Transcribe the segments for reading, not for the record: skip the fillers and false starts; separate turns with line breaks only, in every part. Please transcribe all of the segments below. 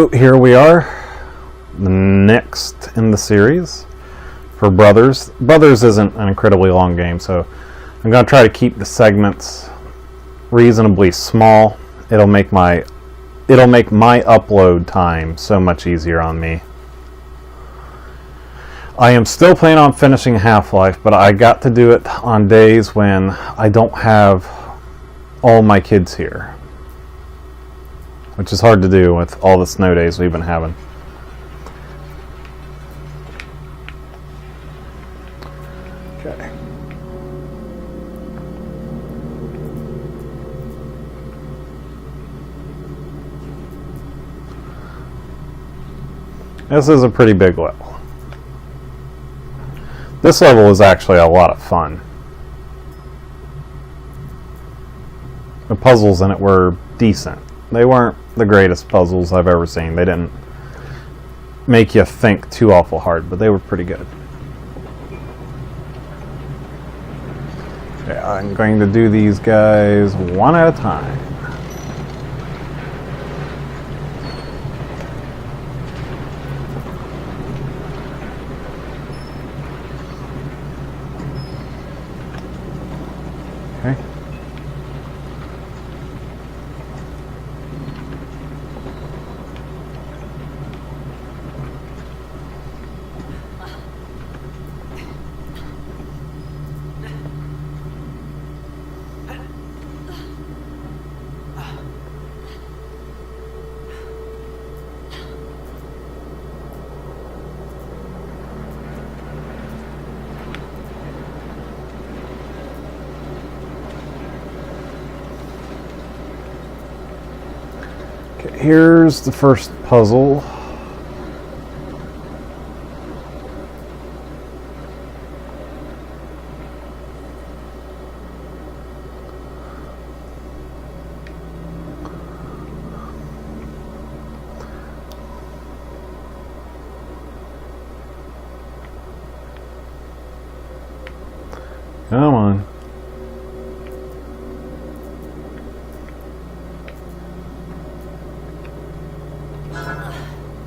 Here we are, the next in the series for Brothers. Brothers isn't an incredibly long game, so I'm going to try to keep the segments reasonably small. It'll make my upload time so much easier on me. I am still planning on finishing Half-Life, but I got to do it on days when I don't have all my kids here, which is hard to do with all the snow days we've been having. Okay. This is a pretty big level. This level is actually a lot of fun. The puzzles in it were decent. They weren't the greatest puzzles I've ever seen. They didn't make you think too awful hard, but they were pretty good. Okay, I'm going to do these guys one at a time. Okay. Here's the first puzzle. Come on.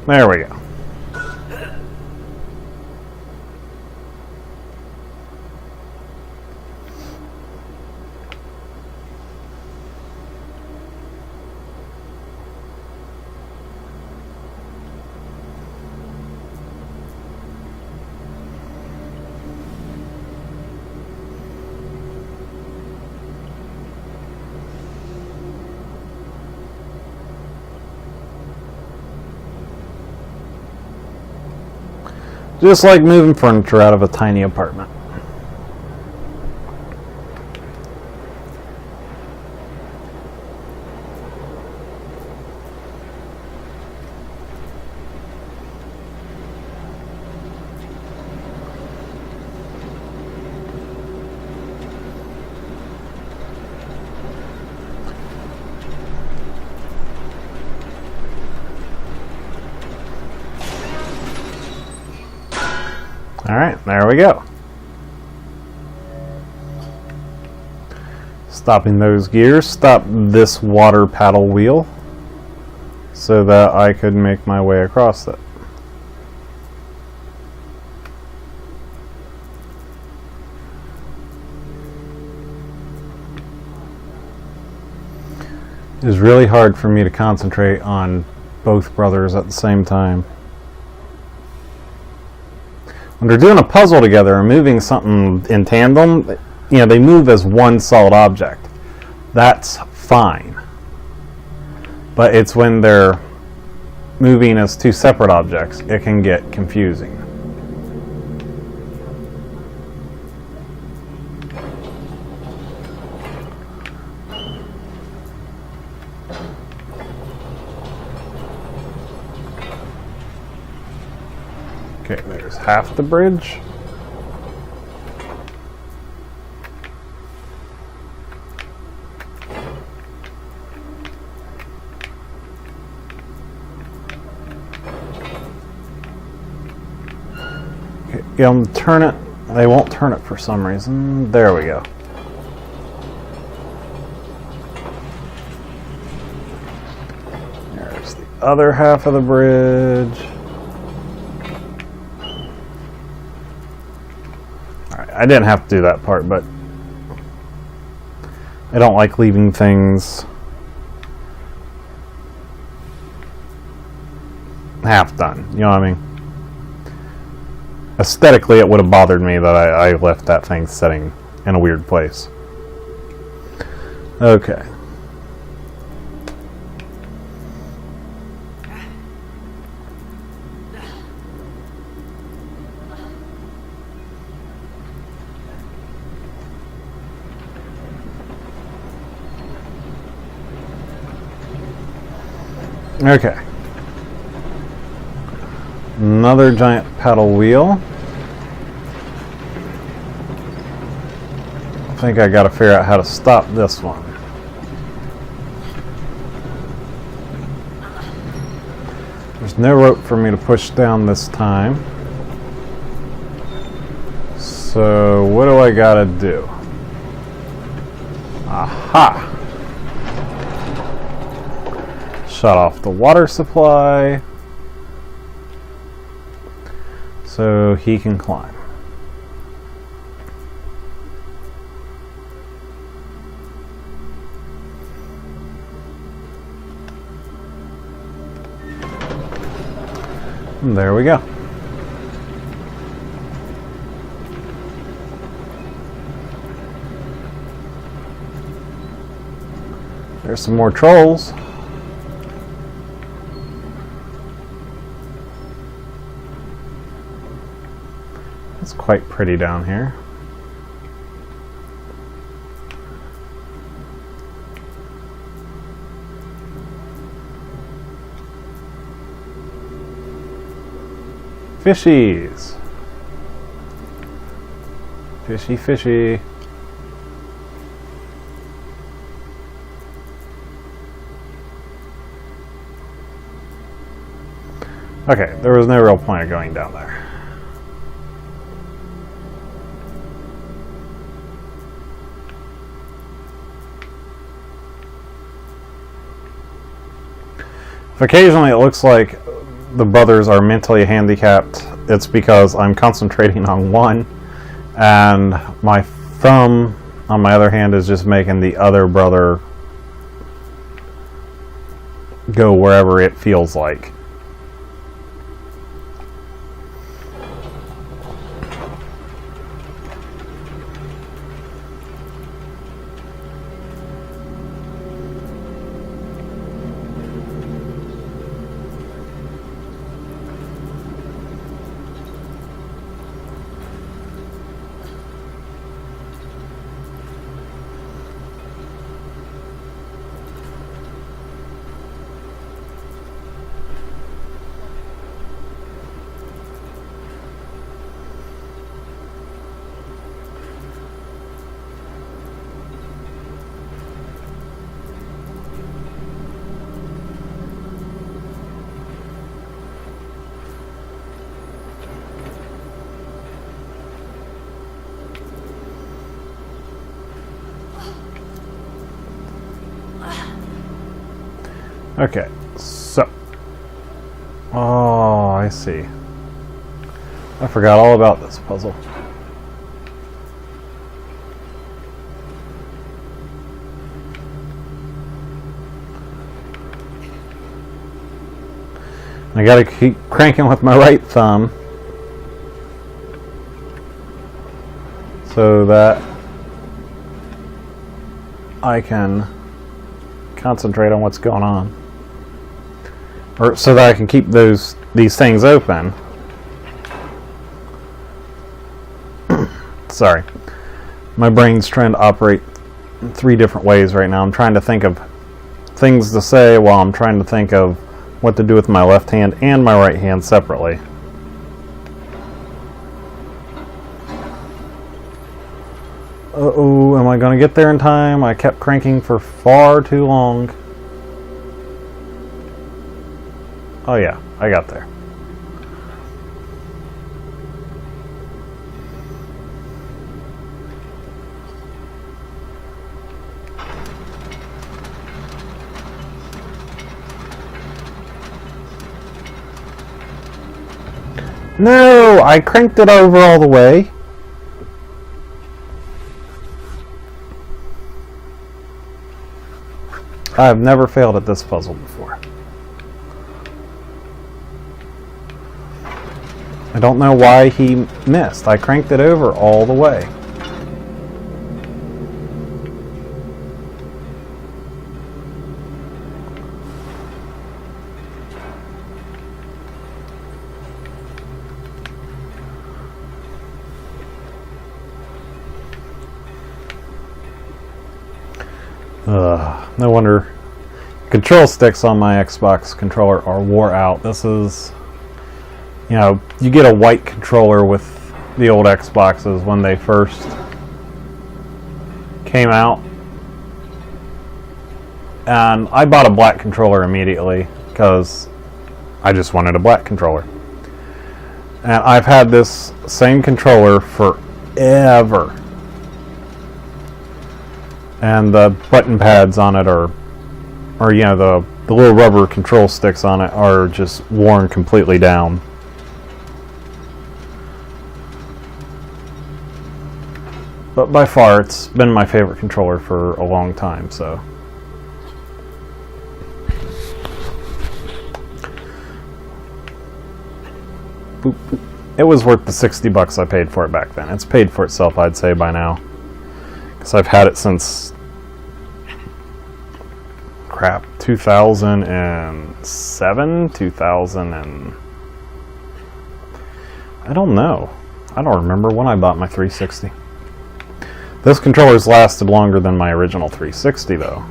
There we go. Just like moving furniture out of a tiny apartment. Alright, there we go. Stopping those gears, stop this water paddle wheel so that I could make my way across it. It is really hard for me to concentrate on both brothers at the same time. When they're doing a puzzle together and moving something in tandem, you know, they move as one solid object. That's fine. But it's when they're moving as two separate objects, it can get confusing. Okay, there's half the bridge. Okay, get them to turn it. They won't turn it for some reason. There we go. There's the other half of the bridge. Alright, I didn't have to do that part, but I don't like leaving things half done. You know what I mean? Aesthetically, it would have bothered me that I left that thing sitting in a weird place. Okay. Okay. Another giant paddle wheel. I think I gotta figure out how to stop this one. There's no rope for me to push down this time. So what do I gotta do? Aha! Shut off the water supply so he can climb. And there we go. There's some more trolls. It's quite pretty down here. Fishies. Fishy, fishy. Okay, there was no real point of going down there. If occasionally it looks like the brothers are mentally handicapped, it's because I'm concentrating on one and my thumb on my other hand is just making the other brother go wherever it feels like. Okay, so. Oh, I see. I forgot all about this puzzle. I gotta keep cranking with my right thumb so that I can concentrate on what's going on. Or so that I can keep these things open. Sorry. My brain's trying to operate in 3 different ways right now. I'm trying to think of things to say while I'm trying to think of what to do with my left hand and my right hand separately. Uh-oh, am I going to get there in time? I kept cranking for far too long. Oh yeah, I got there. No, I cranked it over all the way. I've never failed at this puzzle before. I don't know why he missed. I cranked it over all the way. No wonder control sticks on my Xbox controller are wore out. This is, you know, you get a white controller with the old Xboxes when they first came out. And I bought a black controller immediately because I just wanted a black controller. And I've had this same controller forever. And the button pads on it are you know, the little rubber control sticks on it are just worn completely down. But by far, it's been my favorite controller for a long time, so. Boop. It was worth the $60 I paid for it back then. It's paid for itself, I'd say, by now. Because I've had it since, 2007, 2000 and... I don't know. I don't remember when I bought my 360. This controller's lasted longer than my original 360, though.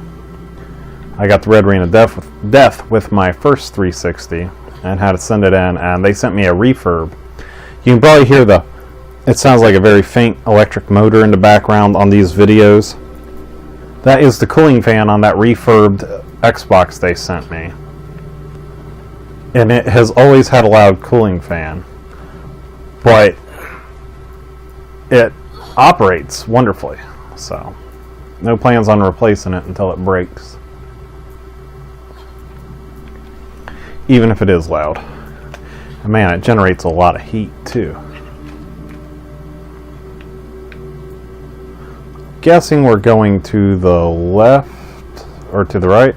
I got the Red Ring of Death with my first 360 and had to send it in, and they sent me a refurb. You can probably hear it sounds like a very faint electric motor in the background on these videos. That is the cooling fan on that refurbed Xbox they sent me. And it has always had a loud cooling fan. But it operates wonderfully. So, no plans on replacing it until it breaks. Even if it is loud. And man, it generates a lot of heat too. Guessing we're going to the left or to the right.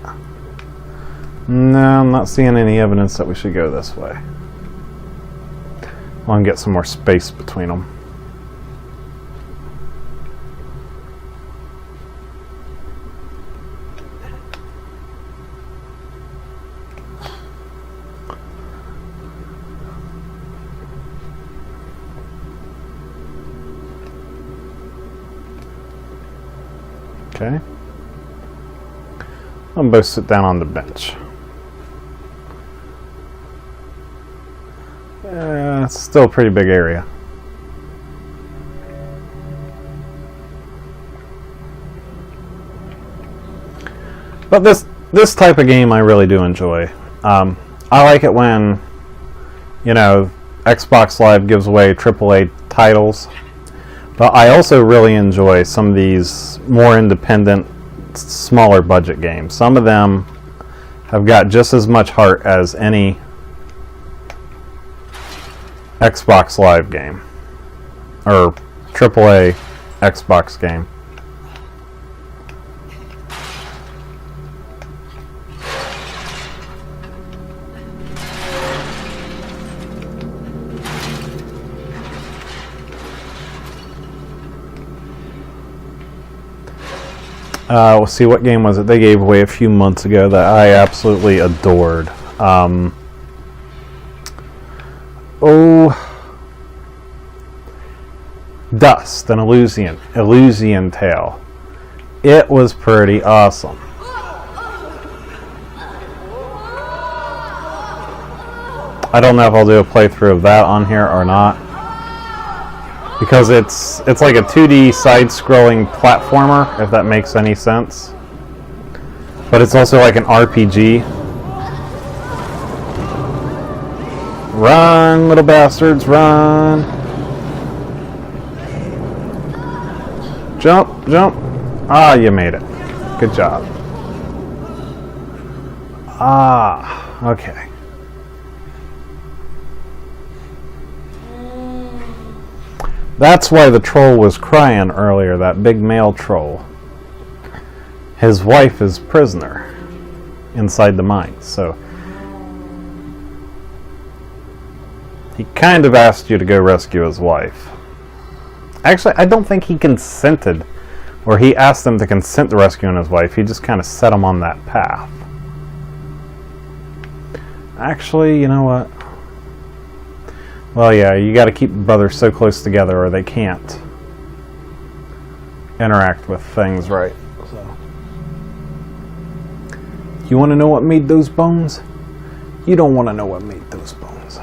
No, I'm not seeing any evidence that we should go this way. I want to get some more space between them. Okay. I'll both sit down on the bench. It's still a pretty big area. But this type of game I really do enjoy. I like it when, you know, Xbox Live gives away AAA titles. But I also really enjoy some of these more independent, smaller budget games. Some of them have got just as much heart as any Xbox Live game or AAA Xbox game. We'll see, what game was it they gave away a few months ago that I absolutely adored. Dust, an Elysian Tale. It was pretty awesome. I don't know if I'll do a playthrough of that on here or not, because it's like a 2D side-scrolling platformer, if that makes any sense. But it's also like an RPG. Run, little bastards, run! Jump, jump! Ah, you made it. Good job. Ah, okay. That's why the troll was crying earlier, that big male troll. His wife is prisoner inside the mine, so he kind of asked you to go rescue his wife. Actually, I don't think he consented, or he asked them to consent to rescuing his wife. He just kind of set him on that path. Actually, you know what? Well, yeah, you got to keep the brothers so close together or they can't interact with things right. So, you want to know what made those bones? You don't want to know what made those bones.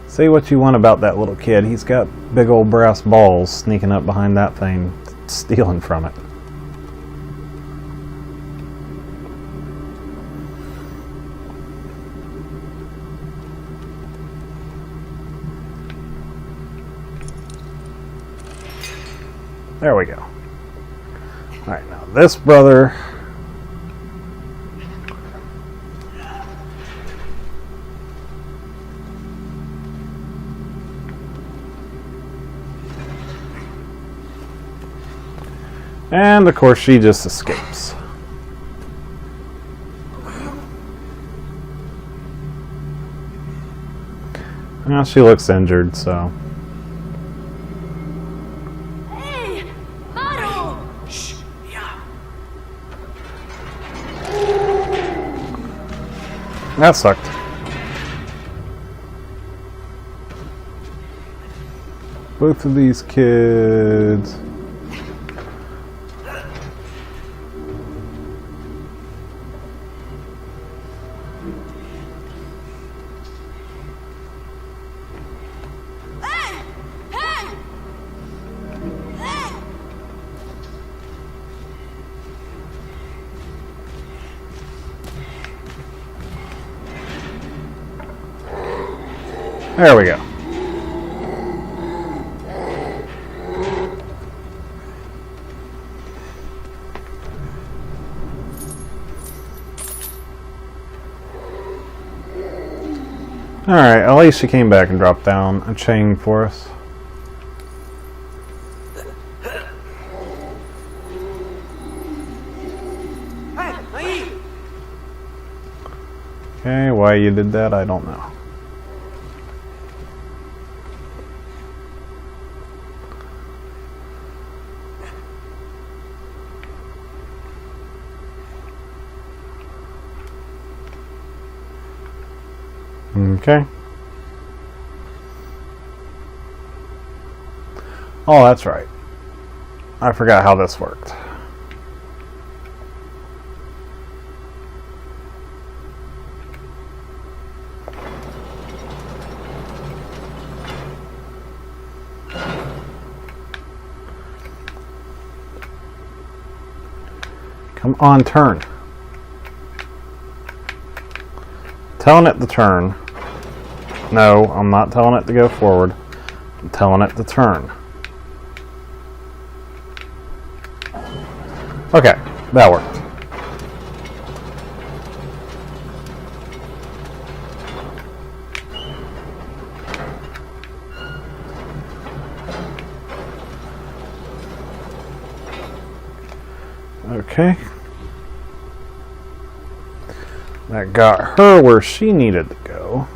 Say what you want about that little kid. He's got big old brass balls sneaking up behind that thing, stealing from it. There we go. Alright, now this brother. And of course she just escapes. Now she looks injured, so. That sucked. Both of these kids. There we go. Alright, at least she came back and dropped down a chain for us. Okay, why you did that, I don't know. Okay. Oh, that's right. I forgot how this worked. Come on, turn. Telling it to turn. No, I'm not telling it to go forward. I'm telling it to turn. Okay, that worked. Okay. That got her where she needed to go.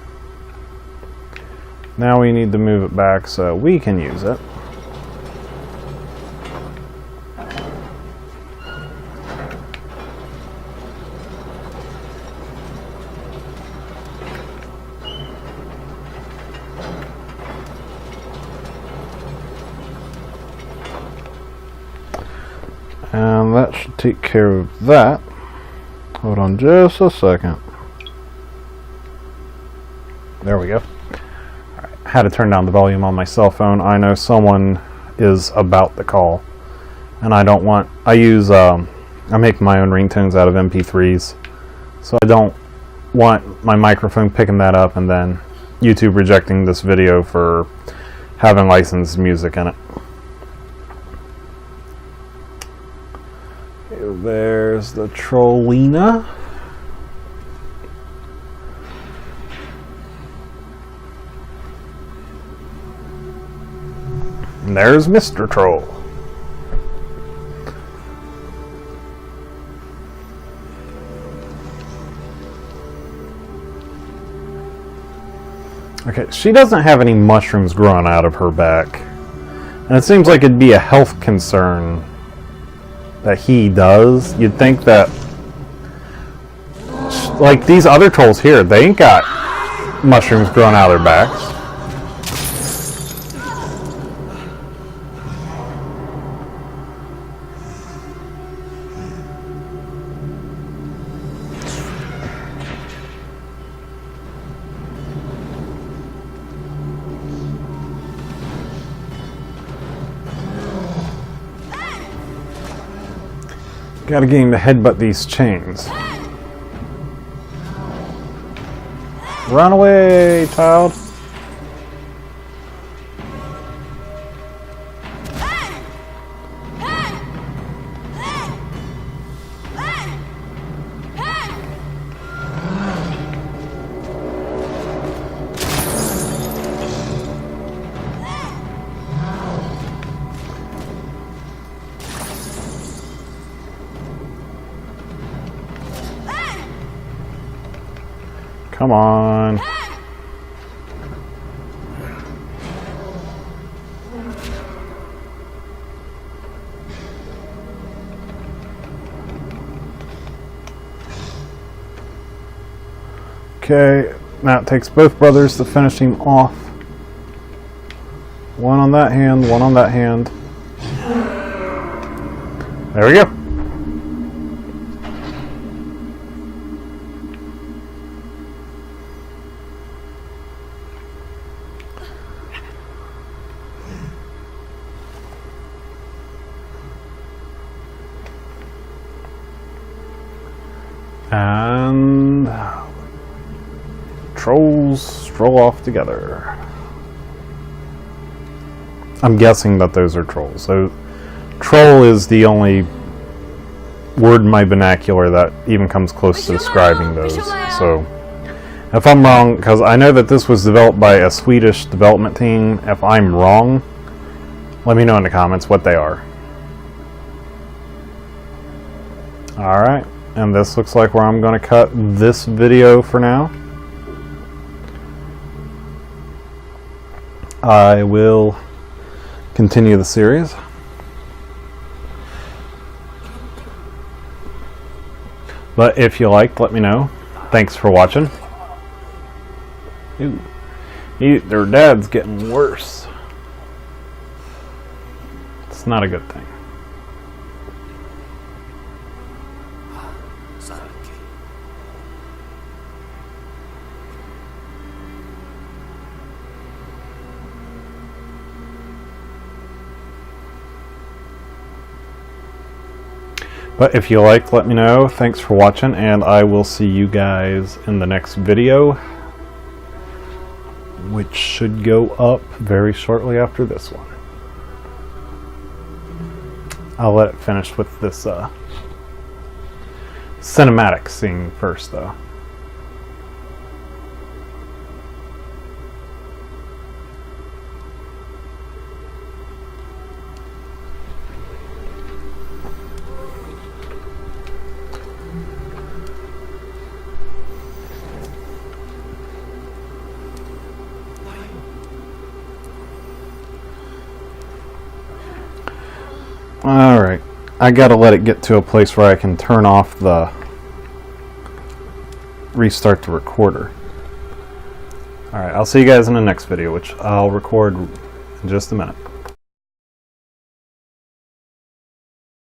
Now we need to move it back so we can use it. And that should take care of that. Hold on just a second. There we go. I had to turn down the volume on my cell phone. I know someone is about to call, and I don't want. I make my own ringtones out of MP3s, so I don't want my microphone picking that up and then YouTube rejecting this video for having licensed music in it. There's the Trollina. And there's Mr. Troll. Okay, she doesn't have any mushrooms growing out of her back. And it seems like it'd be a health concern that he does. You'd think that, like these other trolls here, they ain't got mushrooms growing out of their backs. Gotta get him to headbutt these chains. Run away, child! Come on. Okay, now it takes both brothers to finish him off. One on that hand, one on that hand. There we go. And trolls stroll off together. I'm guessing that those are trolls. So troll is the only word in my vernacular that even comes close to describing those. So if I'm wrong, because I know that this was developed by a Swedish development team, if I'm wrong, let me know in the comments what they are. Alright. And this looks like where I'm going to cut this video for now. I will continue the series. But if you liked, let me know. Thanks for watching. Ooh, their dad's getting worse. It's not a good thing. But if you liked, let me know. Thanks for watching, and I will see you guys in the next video, which should go up very shortly after this one. I'll let it finish with this cinematic scene first, though. Alright, I gotta let it get to a place where I can turn off the restart the recorder. Alright, I'll see you guys in the next video, which I'll record in just a minute.